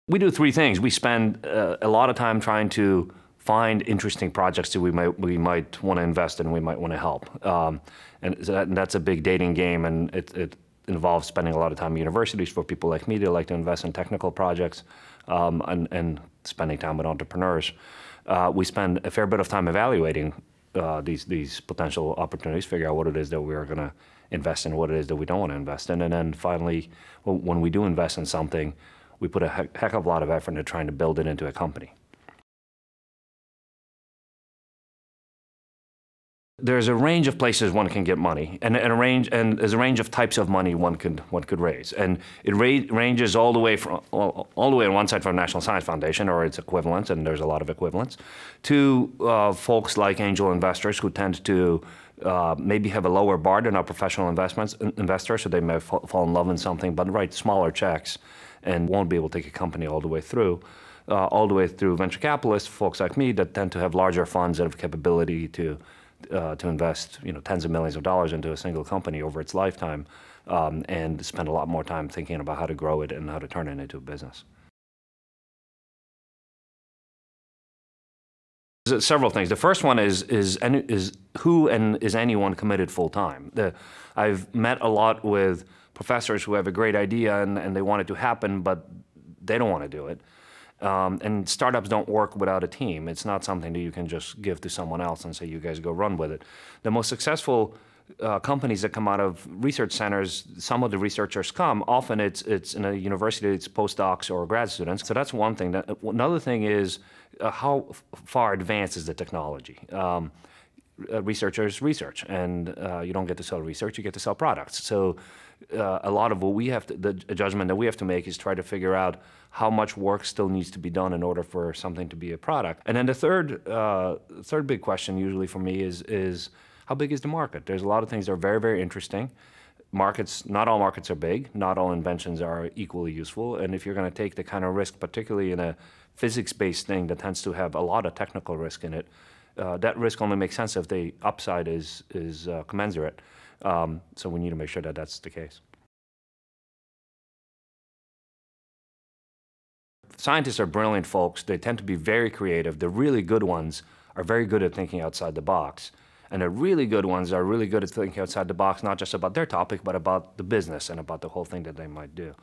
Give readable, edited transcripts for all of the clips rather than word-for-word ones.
We do three things. We spend a lot of time trying to find interesting projects that we might want to invest in, we might want to help. And that's a big dating game, and it involves spending a lot of time at universities for people like me that like to invest in technical projects, and spending time with entrepreneurs. We spend a fair bit of time evaluating these potential opportunities, figure out what it is that we're going to invest in, what it is that we don't want to invest in, and then finally, when we do invest in something, we put a heck of a lot of effort into trying to build it into a company. There's a range of places one can get money, and there's a range of types of money one could raise, and it ranges all the way on one side from National Science Foundation or its equivalent, and there's a lot of equivalents, to folks like angel investors who tend to maybe have a lower bar than our professional investors, so they may fall in love in something, but write smaller checks and won't be able to take a company all the way through venture capitalists, folks like me that tend to have larger funds that have capability to invest, tens of millions of dollars into a single company over its lifetime, and spend a lot more time thinking about how to grow it and how to turn it into a business. There's several things. The first one is who and is anyone committed full time? I've met a lot with professors who have a great idea and they want it to happen, but they don't want to do it. And startups don't work without a team. It's not something that you can just give to someone else and say, you guys go run with it. The most successful companies that come out of research centers, some of the researchers come, often it's in a university, it's postdocs or grad students. So that's one thing. Another thing is how far advanced is the technology? Researchers research, and you don't get to sell research, you get to sell products. So a lot of what we have to, the judgment that we have to make is try to figure out how much work still needs to be done in order for something to be a product. And then the third big question usually for me is how big is the market? There's a lot of things that are very, very interesting. Not all markets are big, not all inventions are equally useful, and if you're going to take the kind of risk, particularly in a physics-based thing that tends to have a lot of technical risk in it, that risk only makes sense if the upside is commensurate. So we need to make sure that that's the case. Scientists are brilliant folks. They tend to be very creative. The really good ones are very good at thinking outside the box. And the really good ones are really good at thinking outside the box, not just about their topic, but about the business and about the whole thing that they might do.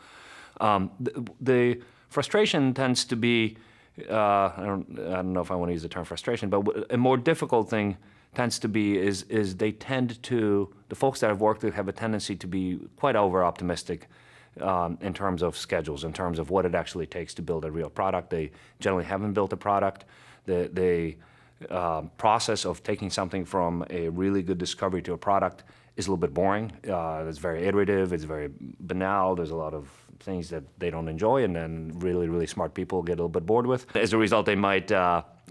The frustration tends to be, I don't know if I want to use the term frustration, but a more difficult thing tends to be is they tend to, the folks that I've worked with have a tendency to be quite over-optimistic in terms of schedules, in terms of what it actually takes to build a real product. They generally haven't built a product. The process of taking something from a really good discovery to a product is a little bit boring. It's very iterative, it's very banal, there's a lot of things that they don't enjoy, and then really, really smart people get a little bit bored with. As a result, they might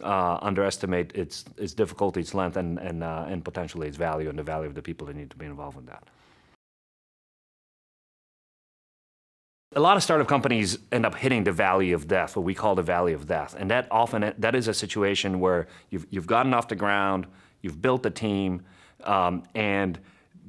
underestimate its difficulty, its length, and potentially its value, and the value of the people that need to be involved in that. A lot of startup companies end up hitting the valley of death, what we call the valley of death, and that is a situation where you've gotten off the ground, you've built a team, and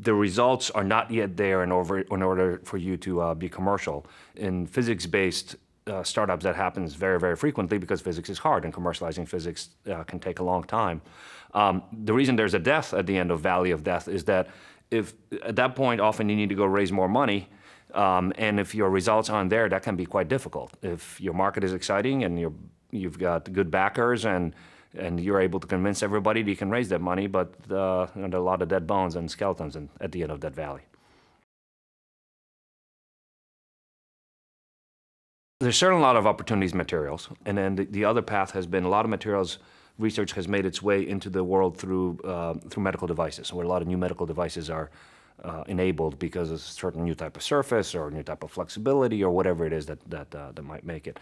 the results are not yet there in order for you to be commercial. In physics-based startups, that happens very, very frequently because physics is hard, and commercializing physics can take a long time. The reason there's a death at the end of valley of death is that if at that point often you need to go raise more money, and if your results aren't there, that can be quite difficult. If your market is exciting and you've got good backers and you're able to convince everybody that you can raise that money, but there are a lot of dead bones and skeletons at the end of that valley. There's certainly a lot of opportunities in materials, and then the other path has been a lot of materials research has made its way into the world through medical devices, where a lot of new medical devices are enabled because of a certain new type of surface or a new type of flexibility or whatever it is that might make it.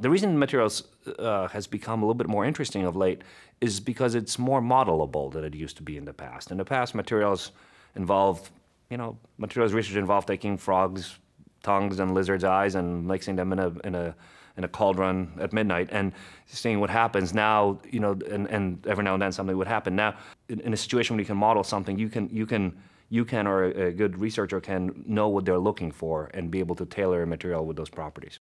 The reason materials has become a little bit more interesting of late is because it's more modelable than it used to be in the past. In the past, materials research involved taking frogs' tongues and lizards' eyes and mixing them in a cauldron at midnight and seeing what happens. Now, and every now and then something would happen. Now, in a situation where you can model something, you can or a good researcher can know what they're looking for and be able to tailor a material with those properties.